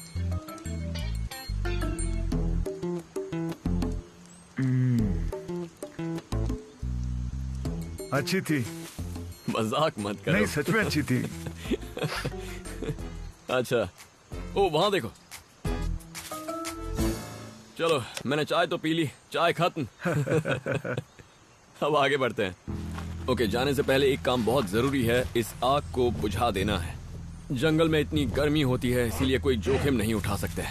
अच्छी थी। मजाक मत करो। नहीं, सच में अच्छी थी। अच्छा, ओ वहां देखो। चलो, मैंने चाय तो पी ली, चाय खत्म। अब आगे बढ़ते हैं। ओके, जाने से पहले एक काम बहुत जरूरी है, इस आग को बुझा देना है। जंगल में इतनी गर्मी होती है, इसीलिए कोई जोखिम नहीं उठा सकते।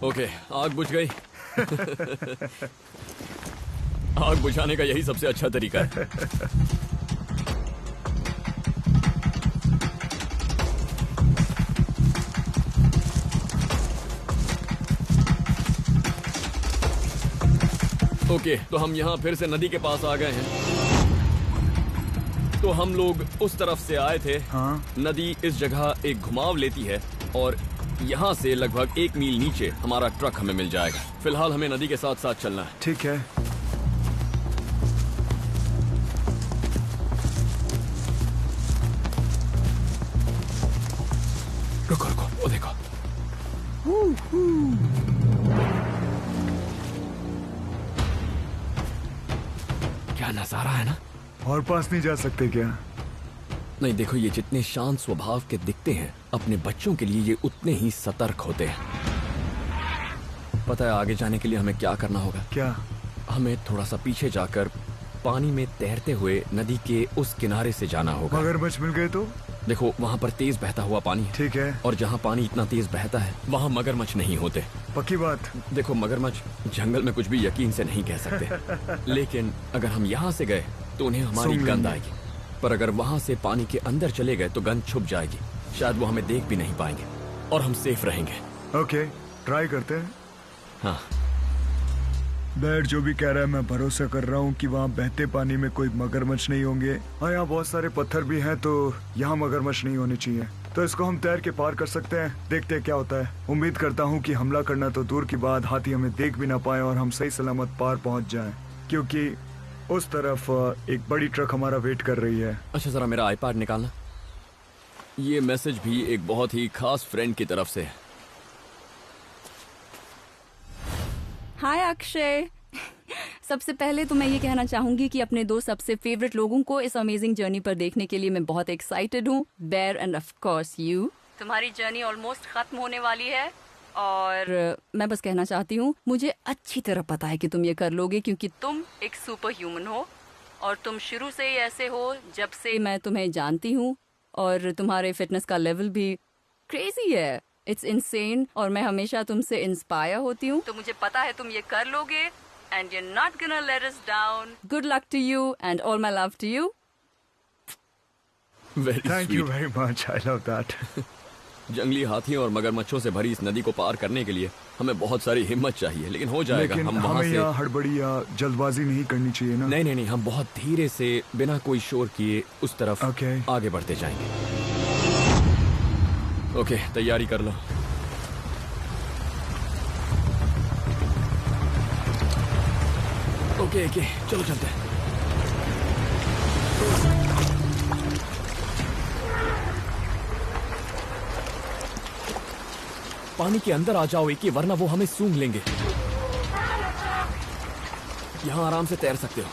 ओके, आग बुझ गई। आग बुझाने का यही सबसे अच्छा तरीका है। ओके, तो हम यहाँ फिर से नदी के पास आ गए हैं। तो हम लोग उस तरफ से आए थे। हाँ? नदी इस जगह एक घुमाव लेती है और यहाँ से लगभग 1 मील नीचे हमारा ट्रक हमें मिल जाएगा। फिलहाल हमें नदी के साथ साथ चलना है। ठीक है। रुको रुको, वो देखो। क्या नजारा है ना। और पास नहीं जा सकते क्या? नहीं, देखो, ये जितने शांत स्वभाव के दिखते हैं, अपने बच्चों के लिए ये उतने ही सतर्क होते हैं। पता है आगे जाने के लिए हमें क्या करना होगा? क्या? हमें थोड़ा सा पीछे जाकर पानी में तैरते हुए नदी के उस किनारे से जाना होगा। मगरमच्छ मिल गए तो? देखो, वहाँ पर तेज बहता हुआ पानी है। ठीक है। और जहाँ पानी इतना तेज बहता है वहाँ मगरमच्छ नहीं होते। पक्की बात? देखो, मगरमच्छ जंगल में कुछ भी यकीन से नहीं कह सकते। लेकिन अगर हम यहाँ से गए तो उन्हें हमारी गंध आएगी, पर अगर वहाँ से पानी के अंदर चले गए तो गंध छुप जाएगी, शायद वो हमें देख भी नहीं पाएंगे और हम सेफ रहेंगे। ओके, ट्राई करते हैं। हाँ, बैर जो भी कह रहा है मैं भरोसा कर रहा हूँ कि वहाँ बहते पानी में कोई मगरमच्छ नहीं होंगे। हाँ, यहाँ बहुत सारे पत्थर भी हैं, तो यहाँ मगरमच्छ नहीं होने चाहिए। तो इसको हम तैर के पार कर सकते हैं। देखते हैं क्या होता है। उम्मीद करता हूँ कि हमला करना तो दूर की बात, हाथी हमें देख भी ना पाए और हम सही सलामत पार पहुँच जाएं, क्योंकि उस तरफ एक बड़ी ट्रक हमारा वेट कर रही है। अच्छा, जरा मेरा आईपैड निकालना। ये मैसेज भी एक बहुत ही खास फ्रेंड की तरफ से है। हाय अक्षय। सबसे पहले तो मैं ये कहना चाहूंगी कि अपने दो सबसे फेवरेट लोगों को इस अमेजिंग जर्नी पर देखने के लिए मैं बहुत एक्साइटेड हूँ। Bear and of course you. तुम्हारी जर्नी ऑलमोस्ट खत्म होने वाली है और मैं बस कहना चाहती हूँ, मुझे अच्छी तरह पता है कि तुम ये कर लोगे, क्योंकि तुम एक सुपर ह्यूमन हो और तुम शुरू से ही ऐसे हो जब से मैं तुम्हें जानती हूँ, और तुम्हारे फिटनेस का लेवल भी क्रेजी है। इट्स इनसेन और मैं हमेशा तुमसे इंस्पायर होती हूँ, तो मुझे पता है तुम ये कर लोगे and you're not gonna let us down. Good luck to you and all my love to you. Very Thank you very much. I love that. जंगली हाथियों और मगरमच्छों से भरी इस नदी को पार करने के लिए हमें बहुत सारी हिम्मत चाहिए, लेकिन हो जाएगा। लेकिन हम वहाँ हमें से यहाँ हड़बड़ी या जल्दबाजी नहीं करनी चाहिए ना। नहीं, हम बहुत धीरे से बिना कोई शोर किए उस तरफ आगे बढ़ते जाएंगे। ओके, तैयारी कर लो। ओके, चलो चलते हैं। पानी के अंदर आ जाओ एके, वरना वो हमें सूंघ लेंगे। यहां आराम से तैर सकते हो।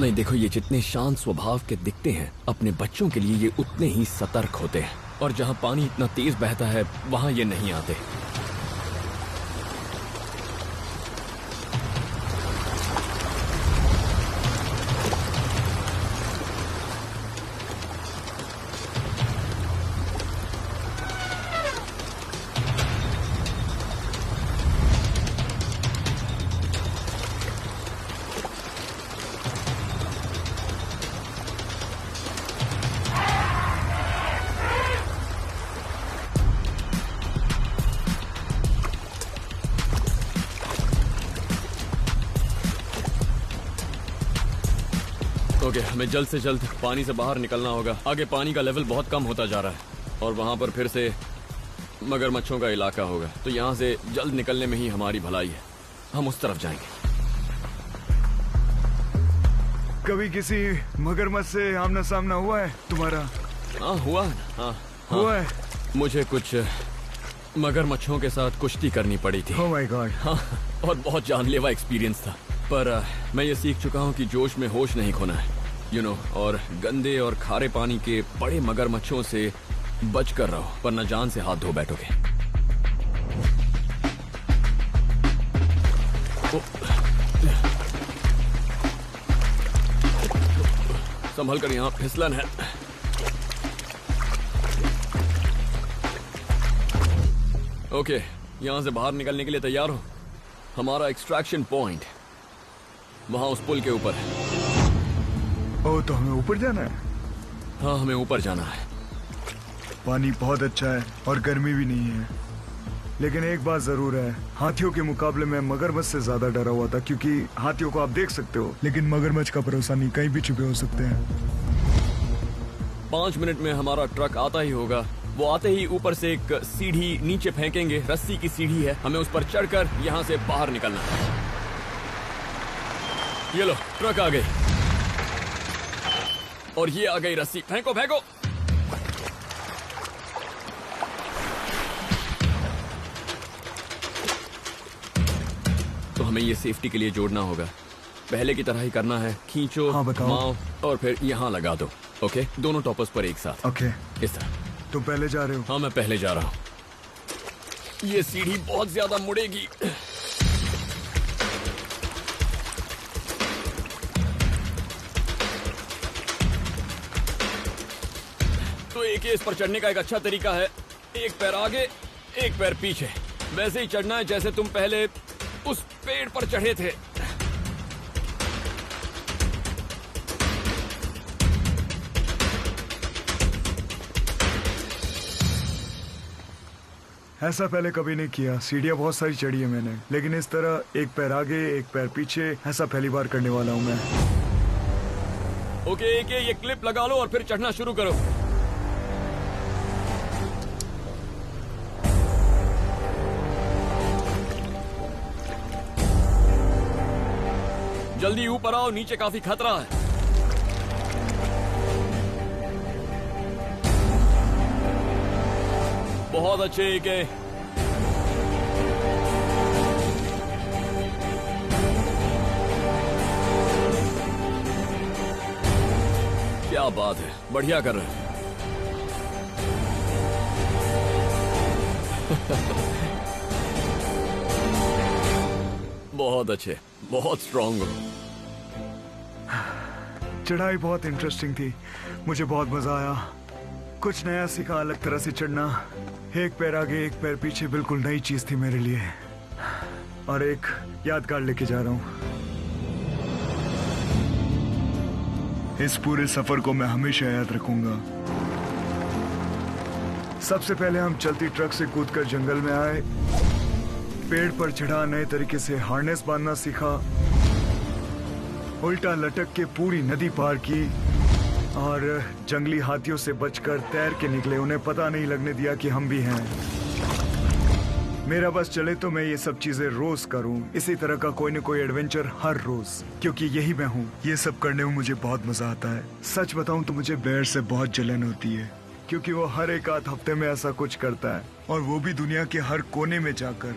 नहीं, देखो, ये जितने शांत स्वभाव के दिखते हैं, अपने बच्चों के लिए ये उतने ही सतर्क होते हैं, और जहां पानी इतना तेज बहता है वहां ये नहीं आते। ओके, हमें जल्द से जल्द पानी से बाहर निकलना होगा। आगे पानी का लेवल बहुत कम होता जा रहा है और वहां पर फिर से मगरमच्छों का इलाका होगा, तो यहाँ से जल्द निकलने में ही हमारी भलाई है। हम उस तरफ जाएंगे। कभी किसी मगरमच्छ से आमना सामना हुआ है तुम्हारा? हाँ, हुआ है। हाँ, हुआ है। मुझे कुछ मगरमच्छों के साथ कुश्ती करनी पड़ी थी। Oh my God. हाँ, और बहुत जानलेवा एक्सपीरियंस था। पर मैं ये सीख चुका हूँ कि जोश में होश नहीं खोना है, और गंदे और खारे पानी के बड़े मगरमच्छों से बच कर रहो, वरना जान से हाथ धो बैठोगे। संभल कर, यहाँ फिसलन है। ओके, यहाँ से बाहर निकलने के लिए तैयार हो? हमारा एक्सट्रैक्शन पॉइंट वहां उस पुल के ऊपर है। ओह, तो हमें ऊपर जाना है? हाँ, हमें ऊपर जाना है। पानी बहुत अच्छा है और गर्मी भी नहीं है, लेकिन एक बात जरूर है, हाथियों के मुकाबले में मगरमच्छ से ज्यादा डरा हुआ था, क्योंकि हाथियों को आप देख सकते हो, लेकिन मगरमच्छ का भरोसा नहीं, कहीं भी छुपे हो सकते हैं। 5 मिनट में हमारा ट्रक आता ही होगा। वो आते ही ऊपर से एक सीढ़ी नीचे फेंकेंगे, रस्सी की सीढ़ी है, हमें उस पर चढ़कर यहाँ से बाहर निकलना है। ये लो, ट्रक आ गई और ये आ गई रस्सी। फेंको फेंको। तो हमें ये सेफ्टी के लिए जोड़ना होगा। पहले की तरह ही करना है। खींचो, हाँ, घुमाओ और फिर यहाँ लगा दो। ओके, दोनों टॉपर्स पर एक साथ। ओके, इस तरह। तुम पहले जा रहे हो? हाँ, मैं पहले जा रहा हूँ। ये सीढ़ी बहुत ज्यादा मुड़ेगी। तो एक इस पर चढ़ने का एक अच्छा तरीका है, एक पैर आगे एक पैर पीछे, वैसे ही चढ़ना है जैसे तुम पहले उस पेड़ पर चढ़े थे। ऐसा पहले कभी नहीं किया। सीढ़ियाँ बहुत सारी चढ़ी है मैंने, लेकिन इस तरह एक पैर आगे एक पैर पीछे ऐसा पहली बार करने वाला हूँ मैं। ओके, ये क्लिप लगा लो और फिर चढ़ना शुरू करो। जल्दी ऊपर आओ, नीचे काफी खतरा है। बहुत अच्छे के। क्या बात है, बढ़िया कर रहे हैं। बहुत अच्छे, बहुत स्ट्रांग हो। चढ़ाई बहुत इंटरेस्टिंग थी, मुझे बहुत मजा आया। कुछ नया सीखा, अलग तरह से चढ़ना। एक पैर आगे एक पैर पीछे बिल्कुल नई चीज थी मेरे लिए, और एक यादगार लेके जा रहा हूँ। इस पूरे सफर को मैं हमेशा याद रखूंगा। सबसे पहले हम चलती ट्रक से कूदकर जंगल में आए, पेड़ पर चढ़ा, नए तरीके से हार्नेस बांधना सीखा, उल्टा लटक के पूरी नदी पार की, और जंगली हाथियों से बचकर तैर के निकले। उन्हें पता नहीं लगने दिया कि हम भी हैं। मेरा बस चले तो मैं ये सब चीजें रोज करूं, इसी तरह का कोई न कोई एडवेंचर हर रोज, क्योंकि यही मैं हूं। ये सब करने में मुझे बहुत मजा आता है। सच बताऊं तो मुझे बेयर से बहुत जलन होती है, क्योंकि वो हर एक आध हफ्ते में ऐसा कुछ करता है, और वो भी दुनिया के हर कोने में जाकर।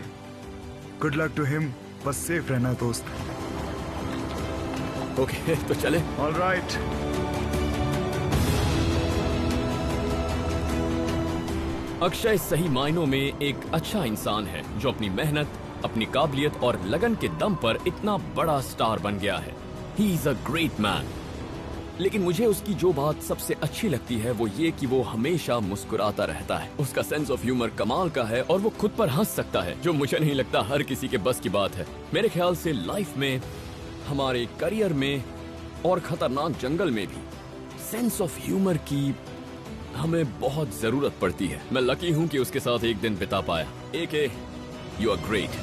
गुड लक टू हिम, बस सेफ रहना दोस्त। ओके, तो चले। ऑलराइट। अक्षय सही मायनों में एक अच्छा इंसान है जो अपनी मेहनत, अपनी काबिलियत और लगन के दम पर इतना बड़ा स्टार बन गया है। He is a great man. लेकिन मुझे उसकी जो बात सबसे अच्छी लगती है वो ये कि वो हमेशा मुस्कुराता रहता है। उसका सेंस ऑफ ह्यूमर कमाल का है और वो खुद पर हंस सकता है, जो मुझे नहीं लगता हर किसी के बस की बात है। मेरे ख्याल से लाइफ में, हमारे करियर में और खतरनाक जंगल में भी सेंस ऑफ ह्यूमर की हमें बहुत जरूरत पड़ती है। मैं लकी हूं कि उसके साथ एक दिन बिता पाया। एके, यू आर ग्रेट।